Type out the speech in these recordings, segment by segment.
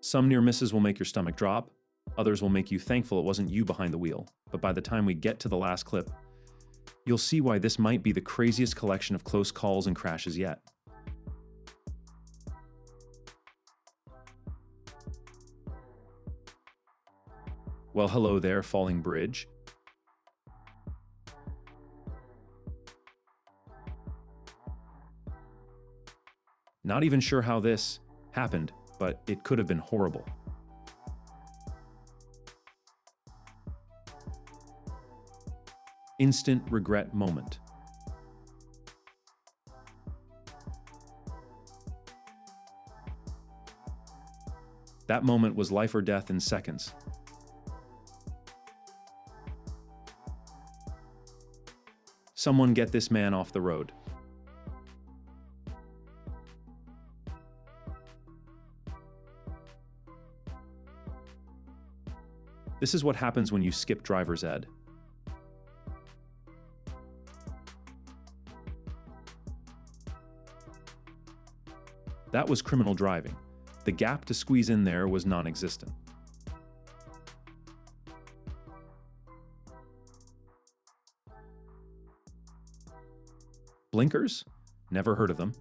Some near misses will make your stomach drop, others will make you thankful it wasn't you behind the wheel. But by the time we get to the last clip, you'll see why this might be the craziest collection of close calls and crashes yet. Well, hello there, falling bridge. Not even sure how this happened, but it could have been horrible. Instant regret moment. That moment was life or death in seconds. Someone get this man off the road. This is what happens when you skip driver's ed. That was criminal driving. The gap to squeeze in there was non-existent. Blinkers? Never heard of them.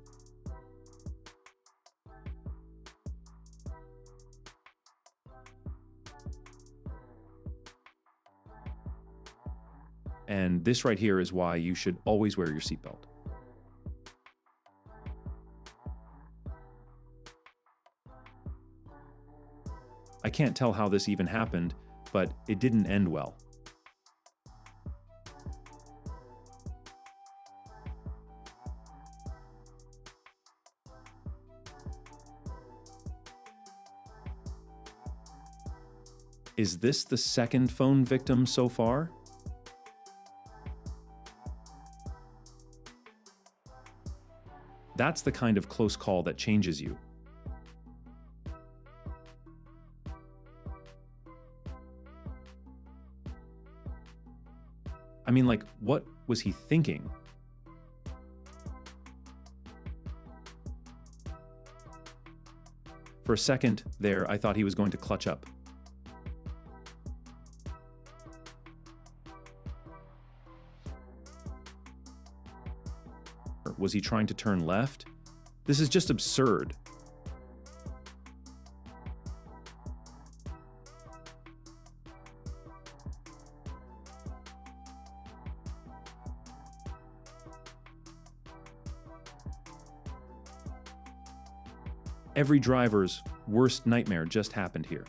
And this right here is why you should always wear your seatbelt. I can't tell how this even happened, but it didn't end well. Is this the second phone victim so far? That's the kind of close call that changes you. I mean, like, what was he thinking? For a second there, I thought he was going to clutch up. Was he trying to turn left? This is just absurd. Every driver's worst nightmare just happened here.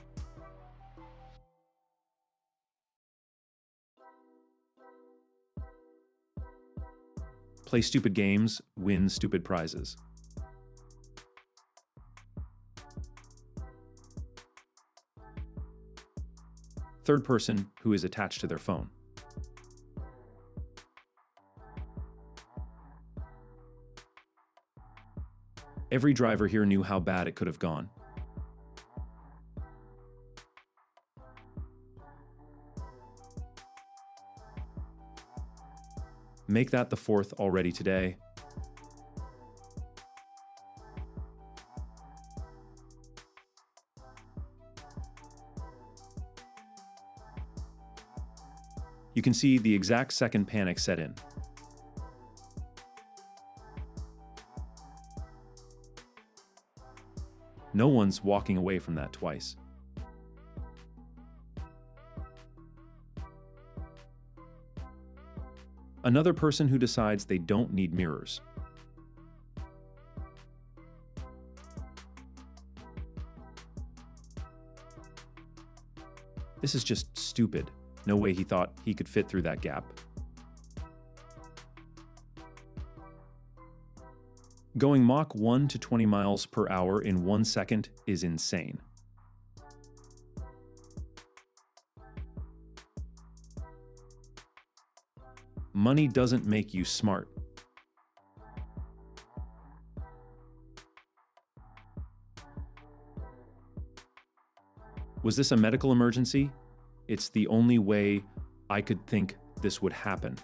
Play stupid games, win stupid prizes. Third person who is attached to their phone. Every driver here knew how bad it could have gone. Make that the fourth already today. You can see the exact second panic set in. No one's walking away from that twice. Another person who decides they don't need mirrors. This is just stupid. No way he thought he could fit through that gap. Going Mach 1 to 20 miles per hour in 1 second is insane. Money doesn't make you smart. Was this a medical emergency? It's the only way I could think this would happen.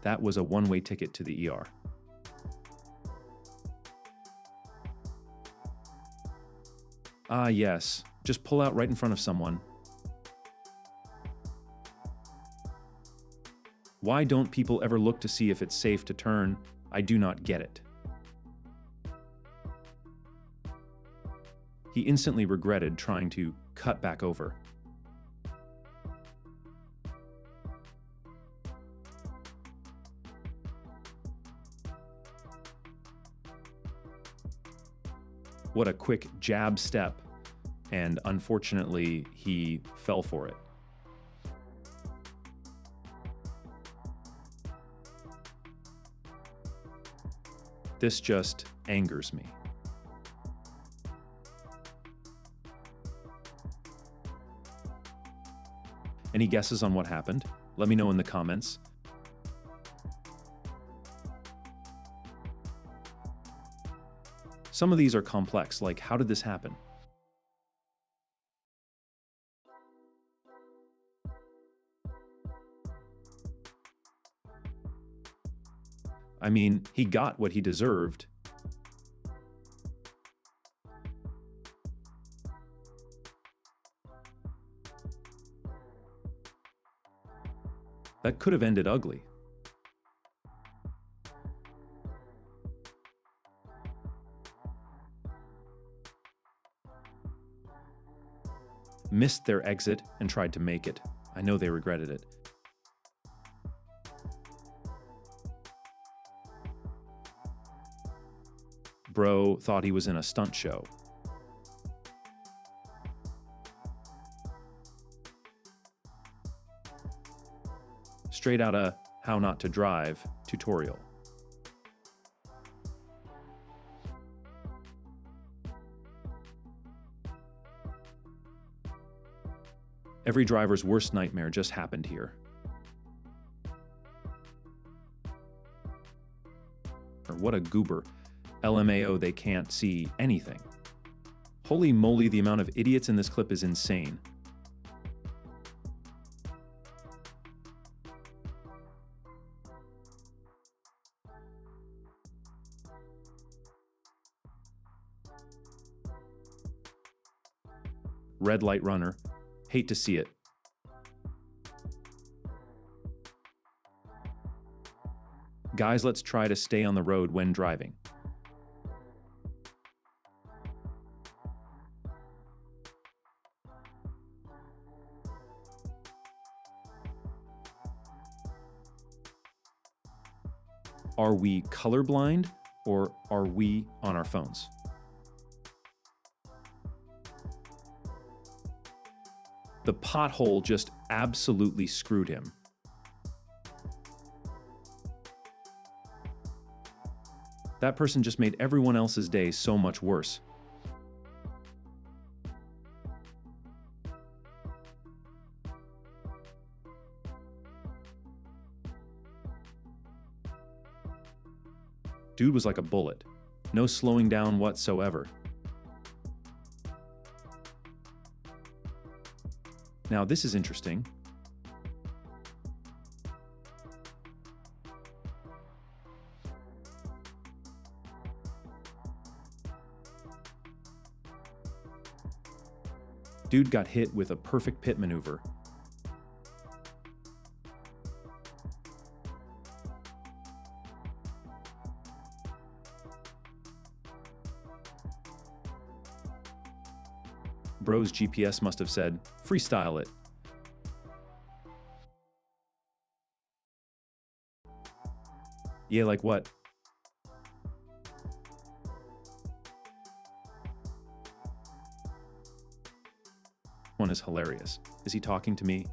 That was a one-way ticket to the ER. Ah, yes. Just pull out right in front of someone. Why don't people ever look to see if it's safe to turn? I do not get it. He instantly regretted trying to cut back over. What a quick jab step, and unfortunately, he fell for it. This just angers me. Any guesses on what happened? Let me know in the comments. Some of these are complex, like how did this happen? I mean, he got what he deserved. That could have ended ugly. Missed their exit and tried to make it. I know they regretted it. Bro thought he was in a stunt show. Straight out a How Not to Drive tutorial. Every driver's worst nightmare just happened here. Or what a goober. LMAO, they can't see anything. Holy moly, the amount of idiots in this clip is insane. Red light runner. Hate to see it. Guys, let's try to stay on the road when driving. Are we colorblind or are we on our phones? The pothole just absolutely screwed him. That person just made everyone else's day so much worse. Dude was like a bullet. No slowing down whatsoever. Now this is interesting. Dude got hit with a perfect pit maneuver. Bro's GPS must have said, freestyle it. Yeah, like what? One is hilarious. Is he talking to me?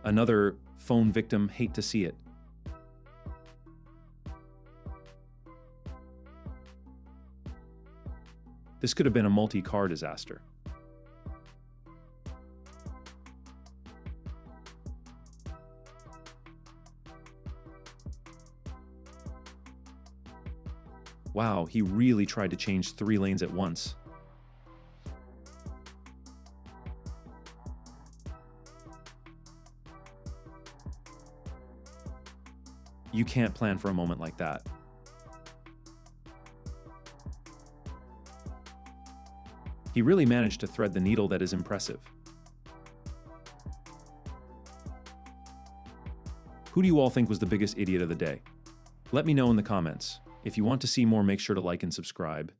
Another phone victim, hate to see it. This could have been a multi-car disaster. Wow, he really tried to change 3 lanes at once. You can't plan for a moment like that. He really managed to thread the needle. That is impressive. Who do you all think was the biggest idiot of the day? Let me know in the comments. If you want to see more, make sure to like and subscribe.